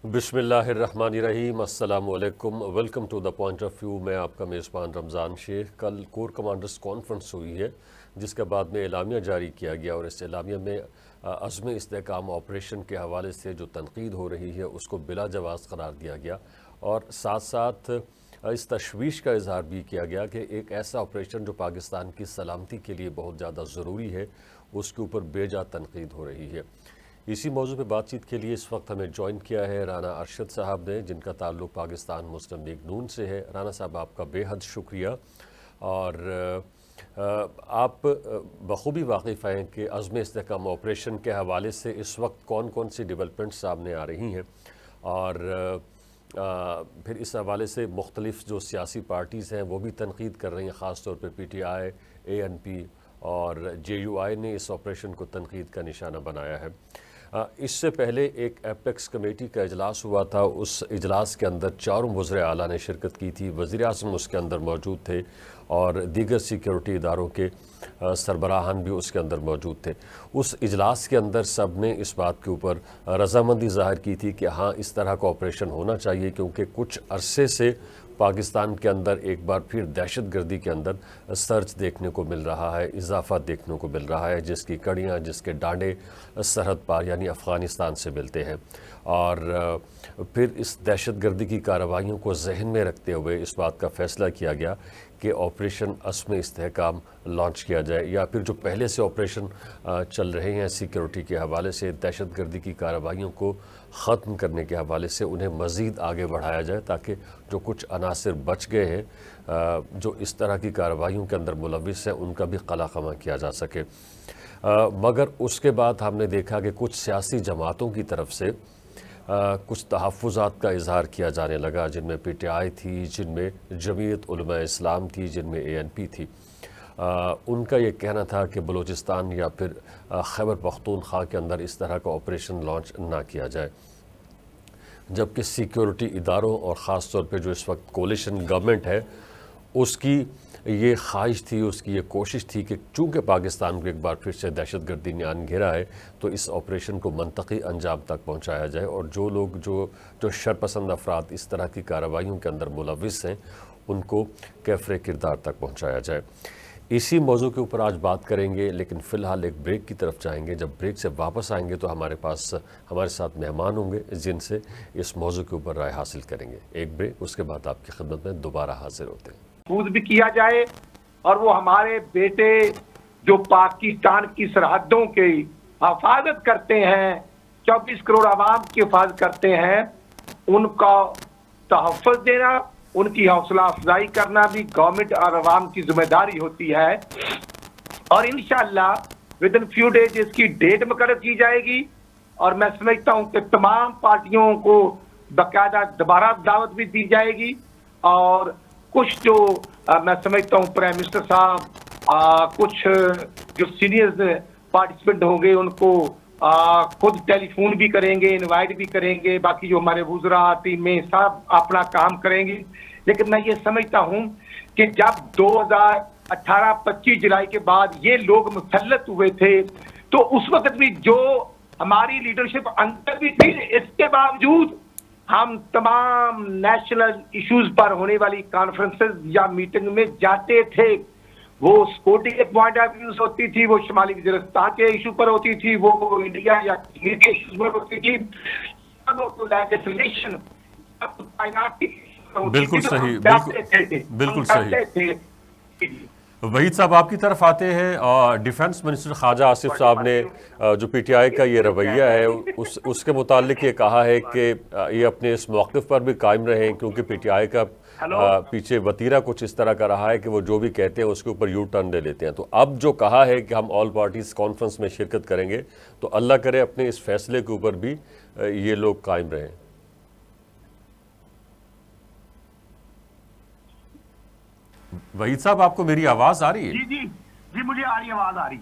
बिस्मिल्लाहिर्रहमानिर्रहीम, अस्सलाम वालेकुम, welcome to the point of view. मैं आपका मेज़बान रमज़ान शेख। कल कोर कमांडर्स कॉन्फ्रेंस हुई है जिसके बाद में एलामिया जारी किया गया और इस एलामिया में अज़्म इस्तेहकाम ऑपरेशन के हवाले से जो तनकीद हो रही है उसको बिला जवाज़ करार दिया गया और साथ साथ इस तशवीश का इजहार भी किया गया कि एक ऐसा ऑपरेशन जो पाकिस्तान की सलामती के लिए बहुत ज़्यादा ज़रूरी है उसके ऊपर बेजा तनकीद हो रही है। इसी मौजू पे बातचीत के लिए इस वक्त हमें ज्वाइन किया है राना अरशद साहब ने, जिनका ताल्लुक़ पाकिस्तान मुस्लिम लीग नून से है। राना साहब, आपका बेहद शुक्रिया। और आप बखूबी वाकिफ़ हैं कि अज़्म इस्तेहकाम ऑपरेशन के हवाले से इस वक्त कौन कौन सी डेवलपमेंट सामने आ रही हैं और फिर इस हवाले से मुख्तलिफ़ जो सियासी पार्टीज़ हैं वो भी तनकीद कर रही हैं। ख़ास तौर पर PTI, ANP और JUI ने इस ऑपरेशन को तनकीद का निशाना बनाया है। इससे पहले एक एपेक्स कमेटी का इजलास हुआ था। उस इजलास के अंदर चारों वज़ीर आला ने शिरकत की थी। वज़ीर आज़म उसके अंदर मौजूद थे और दीगर सिक्योरिटी इदारों के सरबराहान भी उसके अंदर मौजूद थे। उस इजलास के अंदर सब ने इस बात के ऊपर रज़ामंदी ज़ाहिर की थी कि हाँ, इस तरह का ऑपरेशन होना चाहिए, क्योंकि कुछ अरसे से पाकिस्तान के अंदर एक बार फिर दहशत गर्दी के अंदर सर्च देखने को मिल रहा है, इजाफा देखने को मिल रहा है, जिसकी कड़ियाँ, जिसके डांडे सरहद पार यानी अफ़गानिस्तान से मिलते हैं। और फिर इस दहशत गर्दी की कार्रवाइयों को जहन में रखते हुए इस बात का फ़ैसला किया गया कि ऑपरेशन अज़्म इस्तेहकाम लॉन्च किया जाए, या फिर जो पहले से ऑपरेशन चल रहे हैं सिक्योरिटी के हवाले से, दहशत गर्दी की कार्रवाइयों को ख़त्म करने के हवाले से उन्हें मज़ीद आगे बढ़ाया जाए, ताकि जो कुछ अनासर बच गए हैं जो इस तरह की कार्रवाइयों के अंदर मुलविस हैं उनका भी कलाखमा किया जा सके। मगर उसके बाद हमने देखा कि कुछ सियासी जमातों की तरफ से कुछ तहफ़्फ़ुज़ात का इज़हार किया जाने लगा, जिनमें PTI थी, जिनमें जमीयत उलमा इस्लाम थी, जिनमें ANP थी। उनका ये कहना था कि बलूचिस्तान या फिर खैबर पख्तूनख्वा के अंदर इस तरह का ऑपरेशन लॉन्च ना किया जाए, जबकि सिक्योरिटी इदारों और ख़ास तौर पे जो इस वक्त कोलिशन गवर्नमेंट है उसकी ये ख्वाहिश थी, उसकी ये कोशिश थी कि चूँकि पाकिस्तान को एक बार फिर से दहशत गर्दी ने आन घेरा है तो इस ऑपरेशन को मंतकी अंजाम तक पहुँचाया जाए और जो लोग जो शरपसंद अफराद इस तरह की कार्रवाइयों के अंदर मुलविस हैं उनको कैफ़रे किरदार तक पहुँचाया जाए। इसी मौजू के ऊपर आज बात करेंगे, लेकिन फ़िलहाल एक ब्रेक की तरफ जाएंगे। जब ब्रेक से वापस आएंगे तो हमारे साथ मेहमान होंगे जिनसे इस मौजू के ऊपर राय हासिल करेंगे। एक ब्रेक, उसके बाद आपकी खिदमत में दोबारा हाजिर होते हैं। महफूज भी किया जाए और वो हमारे बेटे जो पाकिस्तान की सरहदों की हिफाजत करते हैं, 24 करोड़ आवाम की हिफाजत करते हैं, उनका तहफ़्फ़ुज़ देना, उनकी हौसला अफजाई करना भी गवर्नमेंट और आवाम की जिम्मेदारी होती है। और इंशाअल्लाह विद इन फ्यू डेज इसकी डेट मुकर्रर की जाएगी और मैं समझता हूँ कि तमाम पार्टियों को बाकायदा दोबारा दावत भी दी जाएगी। और कुछ जो मैं समझता हूँ प्राइम मिनिस्टर साहब कुछ जो सीनियर पार्टिसिपेंट होंगे उनको खुद टेलीफोन भी करेंगे, इनवाइट भी करेंगे, बाकी जो हमारे वुज़रा टीम में सब अपना काम करेंगे। लेकिन मैं ये समझता हूँ कि जब 2018-25 जुलाई के बाद ये लोग मुसल्लत हुए थे तो उस वक्त भी जो हमारी लीडरशिप अंदर भी थी, इसके बावजूद हम तमाम नेशनल इश्यूज पर होने वाली कॉन्फ्रेंसेस या मीटिंग में जाते थे। वो सिक्योरिटी के पॉइंट ऑफ व्यू होती थी, वो शुमाली वज़ीरिस्तान के इशू पर होती थी, वो इंडिया या कश्मीर के इशूज पर होती थी। बिल्कुल सही, बिल्कुल सही। वहीद साहब, आपकी तरफ आते हैं। डिफेंस मिनिस्टर ख्वाजा आसिफ साहब ने जो PTI का ये रवैया है उसके मुतालिक ये कहा है कि ये अपने इस मौक़िफ़ पर भी कायम रहें, क्योंकि PTI का पीछे वतीरा कुछ इस तरह का रहा है कि वो जो भी कहते हैं उसके ऊपर यू टर्न ले लेते हैं। तो अब जो कहा है कि हम ऑल पार्टीज़ कॉन्फ्रेंस में शिरकत करेंगे, तो अल्लाह करे अपने इस फैसले के ऊपर भी ये लोग कायम रहें। वहीद साहब, आपको मेरी आवाज आ रही है? जी जी जी, मुझे आ रही, आवाज आ रही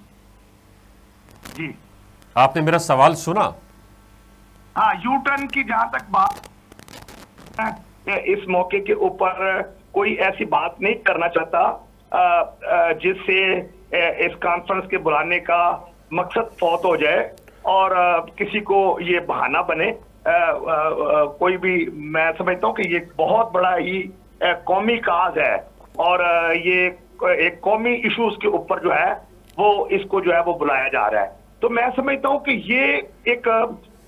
जी। आपने मेरा सवाल सुना? हाँ, यू टर्न की जहां तक बात, इस मौके के ऊपर कोई ऐसी बात नहीं करना चाहता जिससे इस कॉन्फ्रेंस के बुलाने का मकसद फौत हो जाए। اور کسی کو یہ بہانہ بنے کوئی بھی. میں سمجھتا ہوں کہ یہ بہت بڑا ہی قومی کاز ہے اور یہ ایک قومی ایشوز کے اوپر جو ہے وہ اس کو جو ہے وہ بلایا جا رہا ہے. تو میں سمجھتا ہوں کہ یہ ایک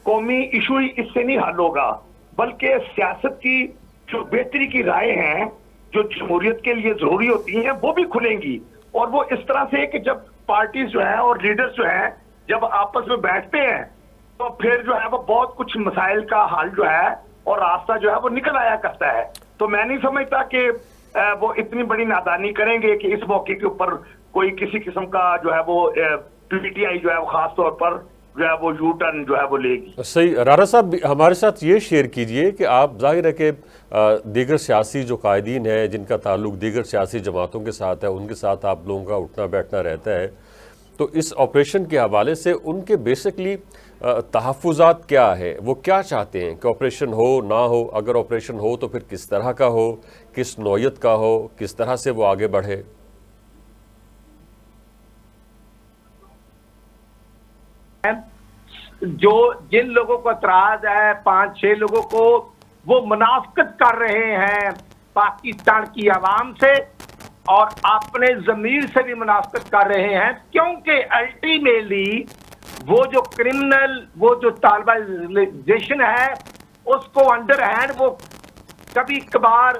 قومی ایشو ہی اس سے نہیں حل ہوگا بلکہ سیاست کی جو بہتری کی رائے ہیں جو جمہوریت کے لیے ضروری ہوتی ہیں وہ بھی کھلیں گی. اور وہ اس طرح سے کہ جب پارٹیز جو ہیں اور لیڈرز جو ہیں جب آپس میں بیٹھتے ہیں تو پھر جو ہے وہ بہت کچھ مسائل کا حل جو ہے اور راستہ جو ہے وہ نکل آیا کرتا ہے. تو میں نہیں سمجھتا کہ وہ اتنی بڑی نادانی کریں گے کہ اس موقع کے اوپر کوئی کسی قسم کا جو ہے وہ پی ٹی آئی جو ہے وہ خاص طور پر جو ہے وہ یو ٹرن جو ہے وہ لے گی. صحیح. رانا صاحب ہمارے ساتھ یہ شیئر کیجئے کہ آپ ظاہر ہے کہ دیگر سیاسی جو قائدین ہیں جن کا تعلق دیگر سیاسی جماعتوں کے ساتھ ہے ان کے ساتھ آپ لوگوں کا اٹھنا بیٹھنا رہتا ہے تو اس آپریشن کے حوالے سے ان کے بیسکلی تحفظات کیا ہے, وہ کیا چاہتے ہیں کہ آپریشن ہو نہ ہو, اگر آپریشن ہو تو پھر کس طرح کا ہو, کس نوعیت کا ہو, کس طرح سے وہ آگے بڑھے؟ جو جن لوگوں کو اعتراض ہے 5-6 لوگوں کو وہ منافقت کر رہے ہیں پاکستان کی عوام سے اور اپنے ضمیر سے بھی منافقت کر رہے ہیں کیونکہ الٹیمیٹلی وہ جو کرمنل وہ جو طالبائزیشن ہے اس کو انڈر ہینڈ وہ کبھی کبھار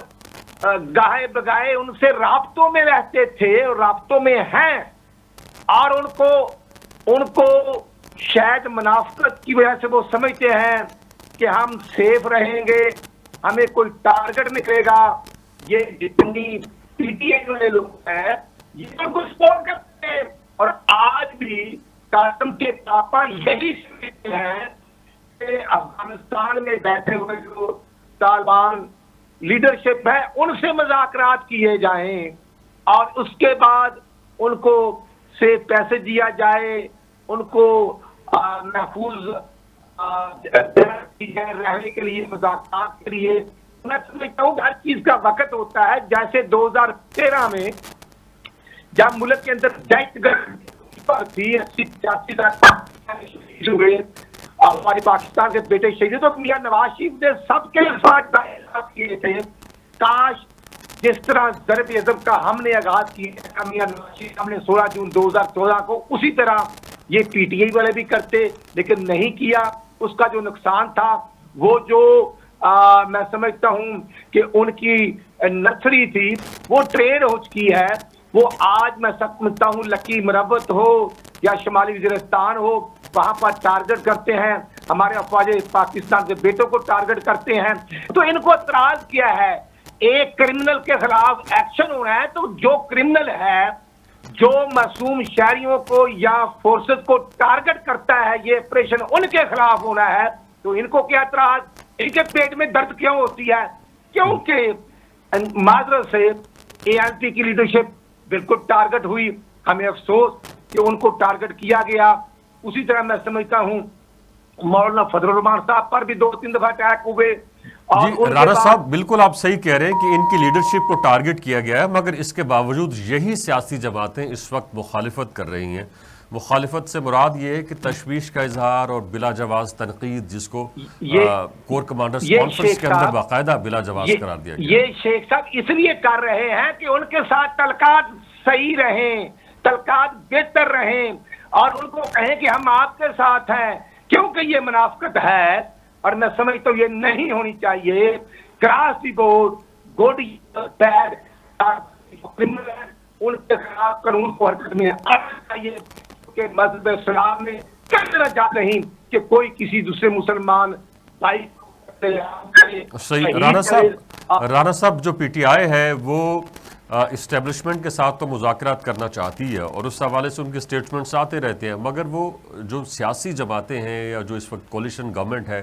گاہے بگائے ان سے رابطوں میں رہتے تھے اور رابطوں میں ہیں اور ان کو شاید منافقت کی وجہ سے وہ سمجھتے ہیں کہ ہم سیف رہیں گے, ہمیں کوئی ٹارگٹ نکلے گا. یہ جتنی پی ٹی آئی والے لوگ ہیں یہ ان کو سپورٹ کرتے ہیں اور آج بھی قاسم کے پاپا یہی سمجھتے ہیں کہ افغانستان میں بیٹھے ہوئے جو طالبان لیڈرشپ ہے ان سے مذاکرات کیے جائیں اور اس کے بعد ان کو سے پیسے دیا جائے, ان کو محفوظ رہنے کے لیے مذاکرات کے لیے. میں سمجھتا ہوں ہر چیز کا وقت ہوتا ہے. جیسے 2013 میں جب ملک کے اندر دہشت گردی تھی ہوئے ہمارے پاکستان کے بیٹے شہید تو میاں نواز شریف نے سب کے ساتھ کیے تھے. کاش جس طرح ضرب عزم کا ہم نے آغاز کیا میاں نواز شریف ہم نے 16 جون 2014 کو اسی طرح یہ پی ٹی آئی والے بھی کرتے لیکن نہیں کیا. اس کا جو نقصان تھا وہ جو میں سمجھتا ہوں کہ ان کی نرسری تھی وہ ٹرین ہو چکی ہے. وہ آج میں سمجھتا ہوں لکی مربت ہو یا شمالی وزیرستان ہو وہاں پر ٹارگٹ کرتے ہیں, ہمارے افواج پاکستان کے بیٹوں کو ٹارگٹ کرتے ہیں. تو ان کو اعتراض کیا ہے, ایک کرمنل کے خلاف ایکشن ہونا ہے تو جو کرمنل ہے جو معصوم شہریوں کو یا فورسز کو ٹارگٹ کرتا ہے یہ آپریشن ان کے خلاف ہونا ہے. تو ان کو کیا اعتراض, ان کے پیٹ میں درد کیوں ہوتی ہے؟ کیونکہ معذرت سے اے این پی کی لیڈرشپ بالکل ٹارگٹ ہوئی. ہمیں افسوس کہ ان کو ٹارگٹ کیا گیا. اسی طرح میں سمجھتا ہوں مولانا فضل الرحمان صاحب پر بھی 2-3 دفعہ اٹیک ہوئے. جی رانا صاحب بالکل آپ صحیح کہہ رہے ہیں کہ ان کی لیڈرشپ کو ٹارگٹ کیا گیا ہے, مگر اس کے باوجود یہی سیاسی جماعتیں اس وقت مخالفت کر رہی ہیں. مخالفت سے مراد یہ ہے کہ تشویش کا اظہار اور بلا جواز تنقید جس کو کور کمانڈرز کانفرنس کے اندر باقاعدہ بلا جواز قرار دیا گیا. یہ شیخ صاحب اس لیے کر رہے ہیں کہ ان کے ساتھ تعلقات صحیح رہیں, تعلقات بہتر رہیں اور ان کو کہیں کہ ہم آپ کے ساتھ ہیں, کیونکہ یہ منافقت ہے اور میں سمجھتا ہوں یہ نہیں ہونی چاہیے. Cross the board good bad in کے خلاف قانون کو حرکت میں آنا چاہیے کہ مذہب اسلام میں کہنا جاتا نہیں کہ کوئی کسی دوسرے مسلمان بھائی. صحیح. رانا صاحب جو پی ٹی آئی ہے وہ اسٹیبلشمنٹ کے ساتھ تو مذاکرات کرنا چاہتی ہے اور اس حوالے سے ان کے اسٹیٹمنٹس آتے رہتے ہیں, مگر وہ جو سیاسی جماعتیں ہیں یا جو اس وقت کولیشن گورنمنٹ ہے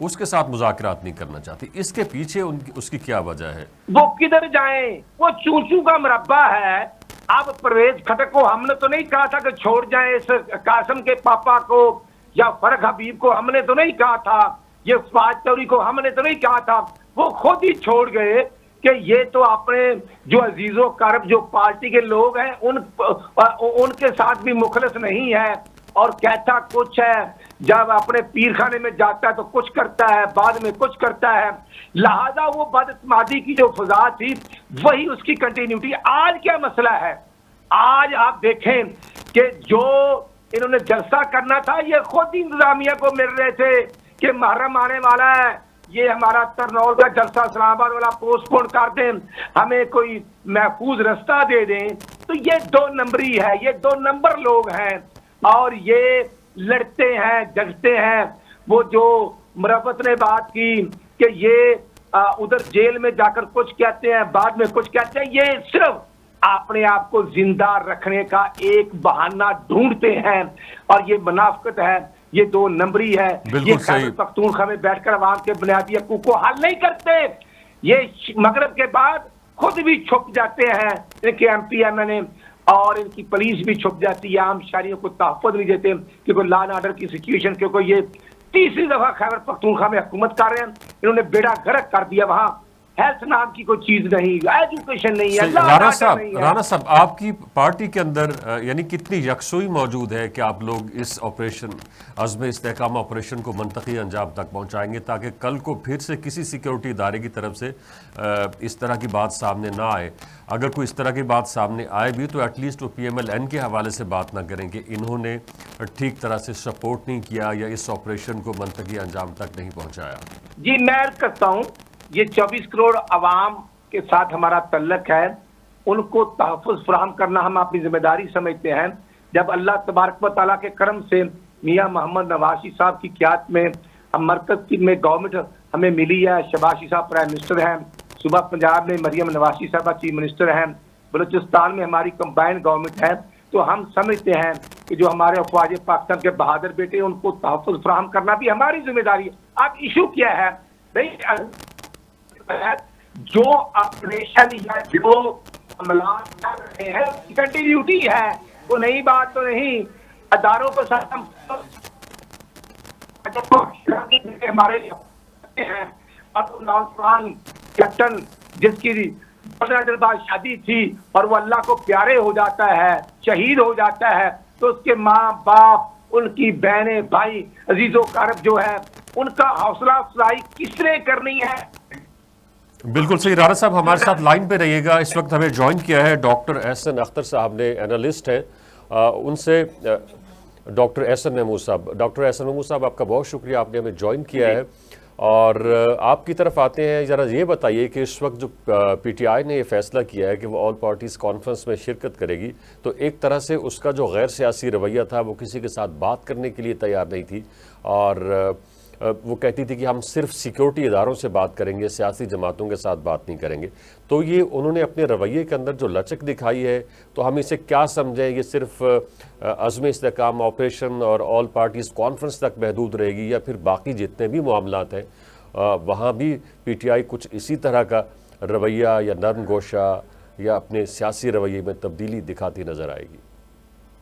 اس کے ساتھ مذاکرات نہیں کرنا چاہتی. اس کے پیچھے اس کی کیا وجہ ہے؟ وہ کدھر جائیں, وہ چونچوں کا مربع ہے. اب پرویز خٹک کو ہم نے تو نہیں کہا تھا کہ چھوڑ جائیں اس قاسم کے پاپا کو یا فرق حبیب کو, ہم نے تو نہیں کہا تھا, یہ فواز چوری کو ہم نے تو نہیں کہا تھا. وہ خود ہی چھوڑ گئے کہ یہ تو اپنے جو عزیز و کرب جو پارٹی کے لوگ ہیں ان کے ساتھ بھی مخلص نہیں ہے اور کہتا کچھ ہے. जब अपने पीर खाने में जाता है तो कुछ करता है, बाद में कुछ करता है। लिहाजा वो बदइस्मादी की जो फजा थी वही उसकी कंटिन्यूटी। आज क्या मसला है, आज आप देखें कि जो इन्होंने जलसा करना था ये खुद इंतजामिया को मिल रहे थे कि मुहर्रम आने वाला है, ये हमारा तरनौल का जलसा इस्लामाबाद वाला पोस्टपोन कर दें, हमें कोई महफूज रास्ता दे दें। तो ये 2 नंबरी है, ये 2 नंबर लोग हैं और ये लड़ते हैं जगते हैं। वो जो मुरब्बत ने बात की कि ये उधर जेल में जाकर कुछ कहते हैं, बाद में कुछ कहते हैं, ये सिर्फ अपने आप को जिंदा रखने का एक बहाना ढूंढते हैं और ये मुनाफिकत है, ये 2 नंबरी है। ये खैबर पख्तूनख्वा में बैठकर अवाम के बुनियादी हकूक को हल नहीं करते, ये मगरब के बाद खुद भी छुप जाते हैं, इनके MPMN और इनकी पुलिस भी छुप जाती है, आम शहरियों को तहफ़्फ़ुज़ नहीं देते क्योंकि लॉ एंड ऑर्डर की सिचुएशन, क्योंकि ये 3री दफा खैबर पख्तूनख्वा में हुकूमत कर रहे हैं। इन्होंने बेड़ा गर्क कर दिया, वहाँ हेल्थ नाम की कोई चीज नहीं, एजुकेशन नहीं है। राणा साहब आपकी पार्टी के अंदर यानी कितनी यकसुई मौजूद है कि आप लोग इस ऑपरेशन अज़्म इस्तेहकाम ऑपरेशन को मंतकी अंजाम तक पहुंचाएंगे ताकि कल को फिर से किसी सिक्योरिटी इदारे की तरफ से इस तरह की बात सामने ना आए? अगर कोई इस तरह की बात सामने आए भी तो एटलीस्ट वो PMLN के हवाले से बात ना करें कि इन्होंने ठीक तरह से सपोर्ट नहीं किया या इस ऑपरेशन को मंतकी अंजाम तक नहीं पहुँचाया। जी मैं करता हूँ, ये 24 करोड़ अवाम के साथ हमारा तल्लक है, उनको तहफ़्फ़ुज़ फराहम करना हम अपनी जिम्मेदारी समझते हैं। जब अल्लाह तबारक व तआला के करम से मियाँ मोहम्मद नवाज़ साहब की क़यादत में हम मरकज़ की में गवर्नमेंट हमें मिली है, शहबाज साहब प्राइम मिनिस्टर हैं, सुबह पंजाब में मरियम नवाज़ साहब चीफ मिनिस्टर हैं, बलूचिस्तान में हमारी कंबाइंड गवर्नमेंट है, तो हम समझते हैं कि जो हमारे ख्वाजा पाकिस्तान के बहादुर बेटे उनको तहफ़्फ़ुज़ फराहम करना भी हमारी जिम्मेदारी है। अब इशू क्या है भाई, जो ऑपरेशन या जो हमला कर रहे हैं कंटिन्यूटी है, वो नई बात तो नहीं। अदारों को साथ हमारे हैं और नौजवान कैप्टन जिसकी बाद शादी थी और वो अल्लाह को प्यारे हो जाता है, शहीद हो जाता है, तो उसके माँ बाप, उनकी बहनें, भाई, अजीजों कारब जो है, उनका हौसला अफजाई किसने करनी है? बिल्कुल सही। राणा साहब हमारे साथ लाइन पे रहिएगा। इस वक्त हमें ज्वाइन किया है डॉक्टर एहसन अख्तर साहब ने, एनालिस्ट हैं, उनसे डॉक्टर एहसन महमूद साहब। डॉक्टर एहसन महमूद साहब आपका बहुत शुक्रिया, आपने हमें ज्वाइन किया है और आपकी तरफ आते हैं। ज़रा ये बताइए कि इस वक्त जो PTI ने ये फैसला किया है कि वो ऑल पार्टीज़ कॉन्फ्रेंस में शिरकत करेगी, तो एक तरह से उसका जो गैर सियासी रवैया था वो किसी के साथ बात करने के लिए तैयार नहीं थी और वो कहती थी कि हम सिर्फ सिक्योरिटी इदारों से बात करेंगे, सियासी जमातों के साथ बात नहीं करेंगे। तो ये उन्होंने अपने रवैये के अंदर जो लचक दिखाई है, तो हम इसे क्या समझें? ये सिर्फ अज़्म इस्तेहकाम ऑपरेशन और ऑल पार्टीज़ कॉन्फ्रेंस तक महदूद रहेगी या फिर बाकी जितने भी मामलात हैं वहाँ भी PTI कुछ इसी तरह का रवैया या नरम गोशा या अपने सियासी रवैये में तब्दीली दिखाती नज़र आएगी?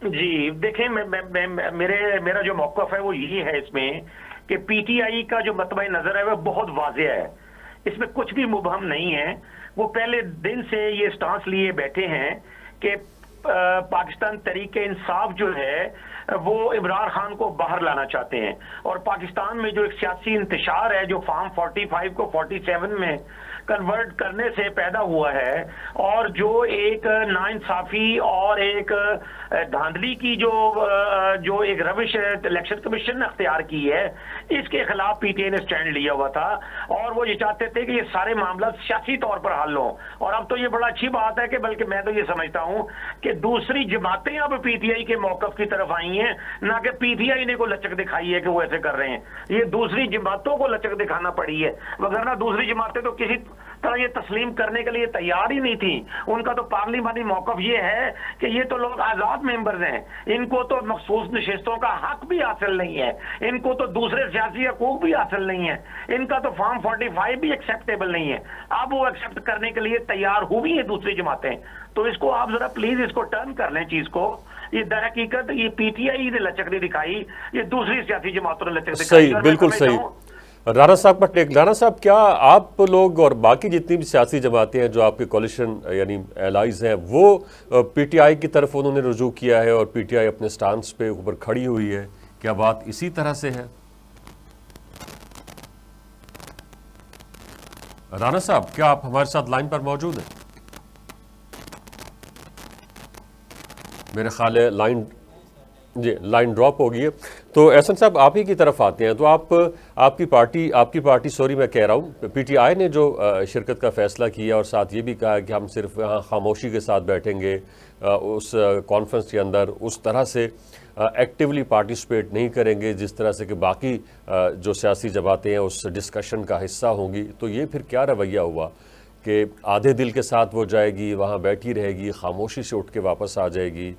जी देखें, मेरा जो मौक़िफ़ है वो यही है इसमें कि PTI का जो मतबा नज़र है वो बहुत वाज़ेह है, इसमें कुछ भी मुबहम नहीं है। वो पहले दिन से ये स्टांस लिए बैठे हैं कि पाकिस्तान तहरीक इंसाफ जो है वो इमरान खान को बाहर लाना चाहते हैं और पाकिस्तान में जो एक सियासी इंतशार है जो फार्म 45 को 47 में कन्वर्ट करने से पैदा हुआ है और जो एक नाइंसाफी और एक धांधली की जो एक रविश इलेक्शन कमीशन ने अख्तियार की है, इसके खिलाफ PTI ने स्टैंड लिया हुआ था और वो ये चाहते थे कि ये सारे मामला सियासी तौर पर हल हो। और अब तो ये बड़ा अच्छी बात है कि बल्कि मैं तो ये समझता हूँ कि दूसरी जमातें अब PTI के मौक़िफ़ की तरफ आई हैं, ना कि PTI ने को लचक दिखाई है कि वो ऐसे कर रहे हैं। ये दूसरी जमातों को लचक दिखाना पड़ी है, वगरना दूसरी जमातें तो किसी तरह ये तस्लीम करने के लिए तैयार ही नहीं थी। उनका तो पार्लिमानी मौक़िफ़ ये है कि ये तो लोग आज़ाद मेंबर्स हैं, इनको तो मखसूस नशिस्तों का हक भी हासिल नहीं है, इनको तो दूसरे सियासी हकूक भी हासिल नहीं है, इनका तो फॉर्म 45 भी एक्सेप्टेबल नहीं है। अब वो एक्सेप्ट करने के लिए तैयार हुई हैं दूसरी जमातें, तो इसको आप जरा प्लीज इसको टर्न कर लें चीज को। ये दर हकीकत ये PTI ने लचक नहीं दिखाई, ये दूसरी सियासी जमातों ने लचक दिखाई। सही, बिल्कुल सही। राणा साहब पर राणा साहब, क्या आप लोग और बाकी जितनी भी सियासी जमातें हैं जो आपके कोलिशन यानी एलाइज हैं, वो PTI की तरफ उन्होंने रुजू किया है और PTI अपने स्टांस पे ऊपर खड़ी हुई है کیا بات اسی طرح سے ہے؟ رانا صاحب کیا آپ ہمارے ساتھ لائن پر موجود ہیں؟ میرے خیال ہے لائن ڈراپ ہو گئی ہے. تو احسن صاحب آپ ہی کی طرف آتے ہیں. تو آپ کی پارٹی سوری میں کہہ رہا ہوں پی ٹی آئی نے جو شرکت کا فیصلہ کیا اور ساتھ یہ بھی کہا کہ ہم صرف یہاں خاموشی کے ساتھ بیٹھیں گے اس کانفرنس کے اندر، اس طرح سے ایکٹیولی پارٹیسپیٹ نہیں کریں گے جس طرح سے کہ باقی جو سیاسی جماعتیں ہیں اس ڈسکشن کا حصہ ہوں گی. تو یہ پھر کیا رویہ ہوا کہ آدھے دل کے ساتھ وہ جائے گی، وہاں بیٹھی رہے گی، خاموشی سے اٹھ کے واپس آ جائے گی؟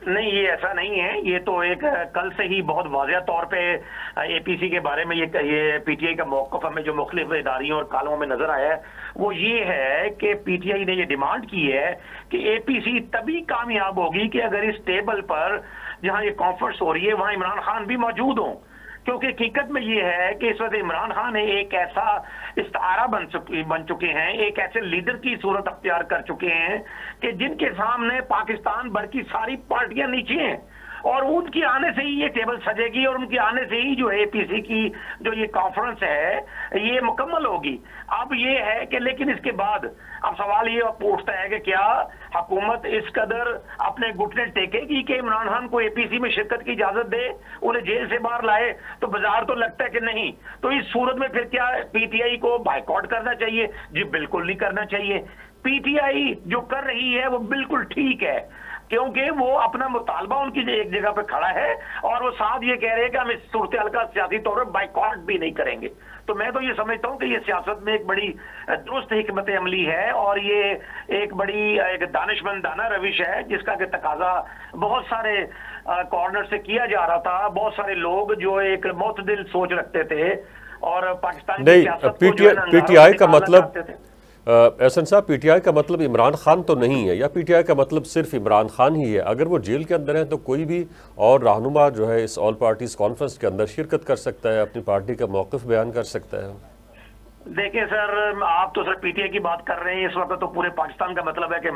نہیں، یہ ایسا نہیں ہے. یہ تو ایک کل سے ہی بہت واضح طور پہ اے پی سی کے بارے میں یہ پی ٹی آئی کا موقف ہمیں جو مختلف اداریوں اور کالموں میں نظر آیا ہے وہ یہ ہے کہ پی ٹی آئی نے یہ ڈیمانڈ کی ہے کہ اے پی سی تبھی کامیاب ہوگی کہ اگر اس ٹیبل پر جہاں یہ کانفرنس ہو رہی ہے وہاں عمران خان بھی موجود ہوں. کیونکہ حقیقت میں یہ ہے کہ اس وقت عمران خان ایک ایسا استعارہ بن چکے ہیں، ایک ایسے لیڈر کی صورت اختیار کر چکے ہیں کہ جن کے سامنے پاکستان بھر کی ساری پارٹیاں نیچے ہیں، اور ان کی آنے سے ہی یہ ٹیبل سجے گی اور ان کی آنے سے ہی جو اے پی سی کی جو یہ کانفرنس ہے یہ مکمل ہوگی. اب یہ ہے کہ لیکن اس کے بعد اب سوال یہ پوچھتا ہے کہ کیا حکومت اس قدر اپنے گھٹنے ٹیکے گی کہ عمران خان کو اے پی سی میں شرکت کی اجازت دے، انہیں جیل سے باہر لائے؟ تو بازار تو لگتا ہے کہ نہیں. تو اس صورت میں پھر کیا پی ٹی آئی کو بائیکاٹ کرنا چاہیے؟ جی بالکل نہیں کرنا چاہیے. پی ٹی آئی جو کر رہی ہے وہ بالکل ٹھیک ہے، کیونکہ وہ اپنا مطالبہ ان کی ایک جگہ پہ کھڑا ہے اور وہ ساتھ یہ کہہ رہے ہیں کہ ہم اس صورتحال کا سیاسی طور پر بائیکاٹ بھی نہیں کریں گے. تو میں تو یہ سمجھتا ہوں کہ یہ سیاست میں ایک بڑی درست حکمت عملی ہے اور یہ ایک بڑی ایک دانشمندانہ روش ہے جس کا کہ تقاضا بہت سارے کارنر سے کیا جا رہا تھا. بہت سارے لوگ جو ایک معتدل سوچ رکھتے تھے اور پاکستان کی سیاست کو جو ہے پی ٹی آئی کا مطلب چاہتے تھے. احسن صاحب پی ٹی آئی کا مطلب عمران خان تو نہیں ہے، یا پی ٹی آئی کا مطلب صرف عمران خان ہی ہے؟ اگر وہ جیل کے اندر ہیں تو کوئی بھی اور رہنما جو ہے اس آل پارٹیز کانفرنس کے اندر شرکت کر سکتا ہے، اپنی پارٹی کا موقف بیان کر سکتا ہے. دیکھیں سر، آپ تو سر پی ٹی آئی کی بات کر رہے ہیں، اس وقت تو پورے پاکستان کا مطلب ہے کہ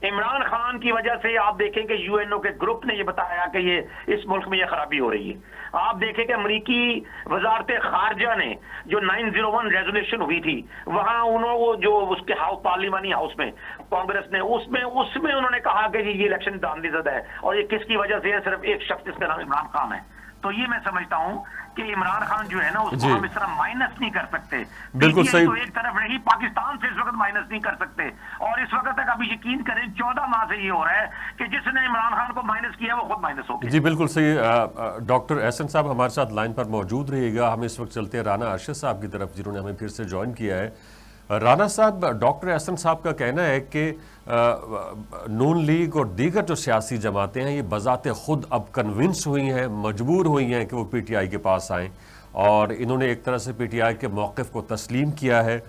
عمران خان کی وجہ سے آپ دیکھیں کہ یو این او کے گروپ نے یہ بتایا کہ یہ اس ملک میں یہ خرابی ہو رہی ہے. آپ دیکھیں کہ امریکی وزارت خارجہ نے جو 901 ریزولوشن ہوئی تھی وہاں جو اس کے پارلیمانی ہاؤس میں کانگریس نے اس میں انہوں نے کہا کہ یہ الیکشن داندھی زدہ ہے اور یہ کس کی وجہ سے ہے؟ صرف ایک شخص جس کا نام عمران خان ہے. تو یہ میں سمجھتا ہوں کہ عمران خان جو ہے نا اس کو ہم اس طرح مائنس نہیں کر سکتے. بالکل صحیح. تو ایک طرف رہی، پاکستان سے اس وقت مائنس نہیں کر سکتے. اور اس وقت تک ابھی یقین کریں 14 ماہ سے یہ ہو رہا ہے کہ جس نے عمران خان کو مائنس کیا وہ خود مائنس ہو گیا. جی بالکل صحیح. ڈاکٹر احسن صاحب ہمارے ساتھ لائن پر موجود رہیے گا. ہم اس وقت چلتے ہیں رانا ارشد صاحب کی طرف جنہوں نے ہمیں پھر سے جوائن کیا ہے. رانا صاحب، ڈاکٹر احسن صاحب کا کہنا ہے کہ نون لیگ اور دیگر جو سیاسی جماعتیں ہیں یہ بذات خود اب کنونس ہوئی ہیں، مجبور ہوئی ہیں کہ وہ پی ٹی آئی کے پاس آئیں، اور انہوں نے ایک طرح سے پی ٹی آئی کے موقف کو تسلیم کیا ہے،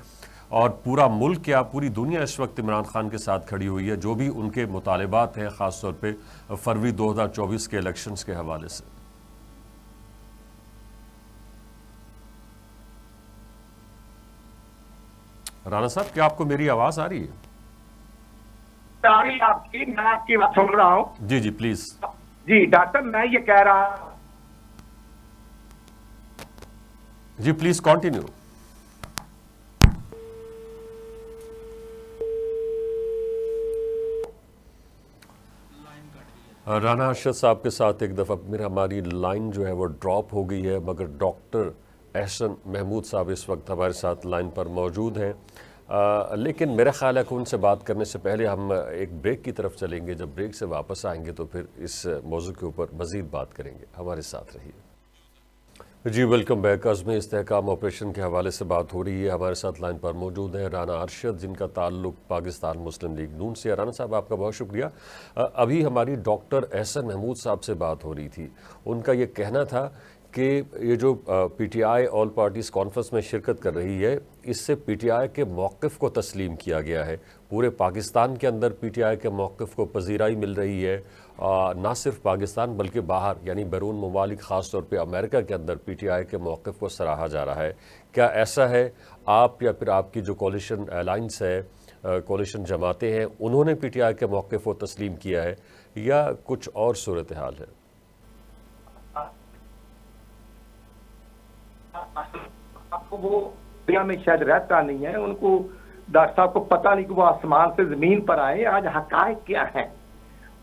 اور پورا ملک کیا پوری دنیا اس وقت عمران خان کے ساتھ کھڑی ہوئی ہے جو بھی ان کے مطالبات ہیں، خاص طور پہ فروری 2024 کے الیکشنز کے حوالے سے. رانا صاحب کیا آپ کو میری آواز آ رہی ہے؟ میں آپ کی بات سن رہا ہوں. جی جی پلیز. جی ڈاکٹر میں یہ کہہ رہا جی پلیز کنٹینیو. رانا ارشد صاحب کے ساتھ ایک دفعہ ہماری لائن جو ہے وہ ڈراپ ہو گئی ہے، مگر ڈاکٹر احسن محمود صاحب اس وقت ہمارے ساتھ لائن پر موجود ہیں. لیکن میرا خیال ہے کہ ان سے بات کرنے سے پہلے ہم ایک بریک کی طرف چلیں گے. جب بریک سے واپس آئیں گے تو پھر اس موضوع کے اوپر مزید بات کریں گے. ہمارے ساتھ رہیے. جی ویلکم بیک. عزم استحکام آپریشن کے حوالے سے بات ہو رہی ہے. ہمارے ساتھ لائن پر موجود ہیں رانا ارشد جن کا تعلق پاکستان مسلم لیگ نون سے. رانا صاحب آپ کا بہت شکریہ. ابھی ہماری ڈاکٹر احسن محمود صاحب سے بات ہو رہی تھی. ان کا یہ کہنا تھا کہ یہ جو P T I all parties conference میں شرکت کر رہی ہے اس سے پی ٹی آئی کے موقف کو تسلیم کیا گیا ہے. پورے پاکستان کے اندر پی ٹی آئی کے موقف کو پذیرائی مل رہی ہے. نہ صرف پاکستان بلکہ باہر یعنی بیرون ممالک خاص طور پہ امریکہ کے اندر پی ٹی آئی کے موقف کو سراہا جا رہا ہے. کیا ایسا ہے؟ آپ یا پھر آپ کی جو کولیشن الائنس ہے، کولیشن جماعتیں ہیں، انہوں نے پی ٹی آئی کے موقف کو تسلیم کیا ہے یا کچھ اور صورتحال ہے؟ आपको वो दुनिया में शायद रहता नहीं है, उनको डॉक्टर साहब को पता नहीं कि वो आसमान से जमीन पर आए। आज हकायक क्या है?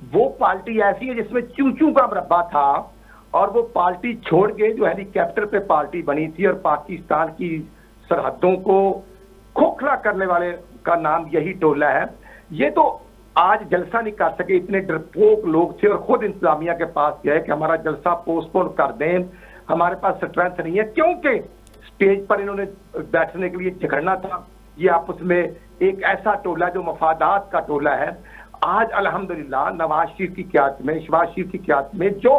वो पार्टी ऐसी है जिसमें चूचू का मरब्बा था, और वो पार्टी छोड़ के जो हेलीकॉप्टर पे पार्टी बनी थी, और पाकिस्तान की सरहदों को खोखला करने वाले का नाम यही टोला है। ये तो आज जलसा नहीं कर सके, इतने डरपोक लोग थे, और खुद इंतजामिया के पास गए कि हमारा जलसा पोस्टपोन कर दें, हमारे पास स्ट्रेंथ नहीं है, क्योंकि स्टेज पर इन्होंने बैठने के लिए झगड़ना था। ये आपस में एक ऐसा टोला जो मफादात का टोला है। आज अल्हम्दुलिल्लाह नवाज शरीफ की क़यादत में, शहबाज शरीफ की क़यादत में जो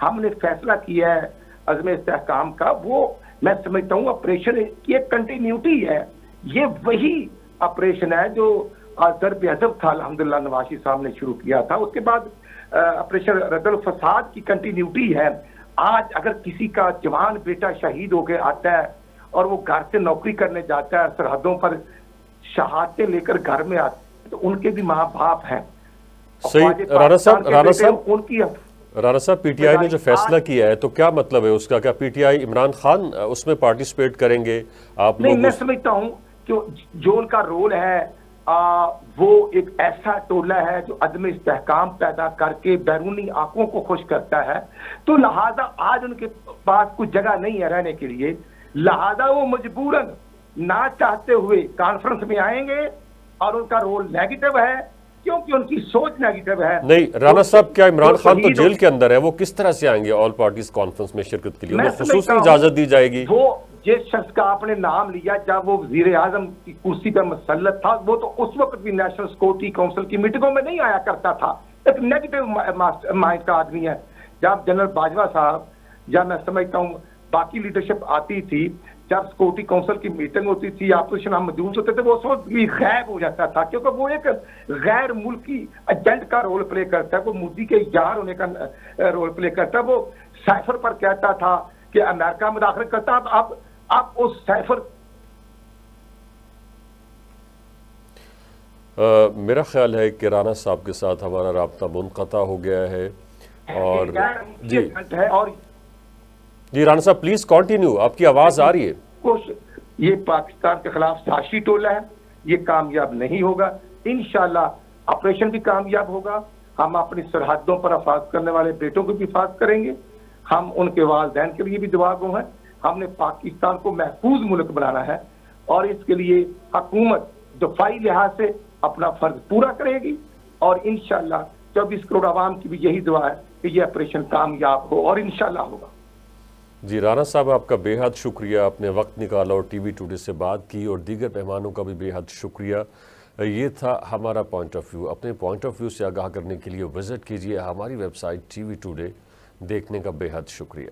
हमने फैसला किया है अज़्म इस्तेहकाम का, वो मैं समझता हूँ ऑपरेशन की एक कंटिन्यूटी है। ये वही ऑपरेशन है जो दर-बे-अदब था अल्हम्दुलिल्लाह नवाज शरीफ साहब ने शुरू किया था। उसके बाद ऑपरेशन रद्दुल फसाद की कंटिन्यूटी है। आज अगर किसी का जवान बेटा शहीद होकर आता है और वो घर से नौकरी करने जाता है, सरहदों पर शहादतें लेकर घर में आता है, तो उनके भी माँ बाप हैं। सही। राणा साहब उनकी पीटीआई ने जो फैसला किया है तो क्या मतलब है उसका? क्या पीटीआई इमरान खान उसमें पार्टिसिपेट करेंगे? आप नहीं, लोग मैं समझता हूँ कि जो उनका रोल है वो एक ऐसा टोला है जो अदम इस्तेहकाम पैदा करके बैरूनी आंखों को खुश करता है। तो लिहाजा आज उनके पास कुछ जगह नहीं है रहने के लिए, लिहाजा वो मजबूरन ना चाहते हुए कॉन्फ्रेंस में आएंगे, और उनका रोल नेगेटिव है क्योंकि उनकी सोच नेगेटिव है। नहीं राणा साहब, क्या इमरान खान तो जेल के अंदर है, वो किस तरह से आएंगे ऑल पार्टीज कॉन्फ्रेंस में शिरकत के लिए? वो खुसूसी इजाजत दी जाएगी? वो जिस शख्स का आपने नाम लिया जब वो वजीर आजम की कुर्सी पर मुसल्लत था, वो तो उस वक्त भी नेशनल सिक्योरिटी काउंसिल की मीटिंगों में नहीं आया करता था। एक नेगेटिव माइंड का आदमी है। जब जनरल बाजवा साहब, या मैं समझता हूँ बाकी लीडरशिप आती थी, जब सिक्योरिटी काउंसिल की मीटिंग होती थी, अपोजिशन हम मौजूद होते थे, वो उस वक्त भी गायब हो जाता था, क्योंकि वो एक गैर मुल्की एजेंट का रोल प्ले करता है, वो मोदी के यार होने का रोल प्ले करता है। वो साइफर पर कहता था कि अमेरिका मुदाखलत करता है। अब उस साइफर मेरा ख्याल है कि राणा साहब के साथ हमारा राब्ता मुनक़ता हो गया है। और जी है, और जी राणा साहब प्लीज कंटिन्यू, आपकी आवाज आ रही है। कुछ ये पाकिस्तान के खिलाफ साजिशी टोला है, ये कामयाब नहीं होगा। इंशाल्लाह ऑपरेशन भी कामयाब होगा। हम अपनी सरहदों पर हिफाजत करने वाले बेटों को भी हिफाजत करेंगे। हम उनके वालिदैन के लिए भी दुआ गो हैं। हमने पाकिस्तान को महफूज मुल्क बनाना है, और इसके लिए हुकूमत दफाई लिहाज से अपना फर्ज पूरा करेगी, और इंशाल्लाह 24 करोड़ आवाम की भी यही दुआ है कि यह ऑपरेशन कामयाब हो, और इंशाल्लाह होगा। जी राणा साहब, आपका बेहद शुक्रिया, आपने वक्त निकाला और टीवी टुडे से बात की, और दीगर मेहमानों का भी बेहद शुक्रिया। ये था हमारा पॉइंट ऑफ व्यू। अपने पॉइंट ऑफ व्यू से आगाह करने के लिए विजिट कीजिए हमारी वेबसाइट टीवी टुडे। देखने का बेहद शुक्रिया।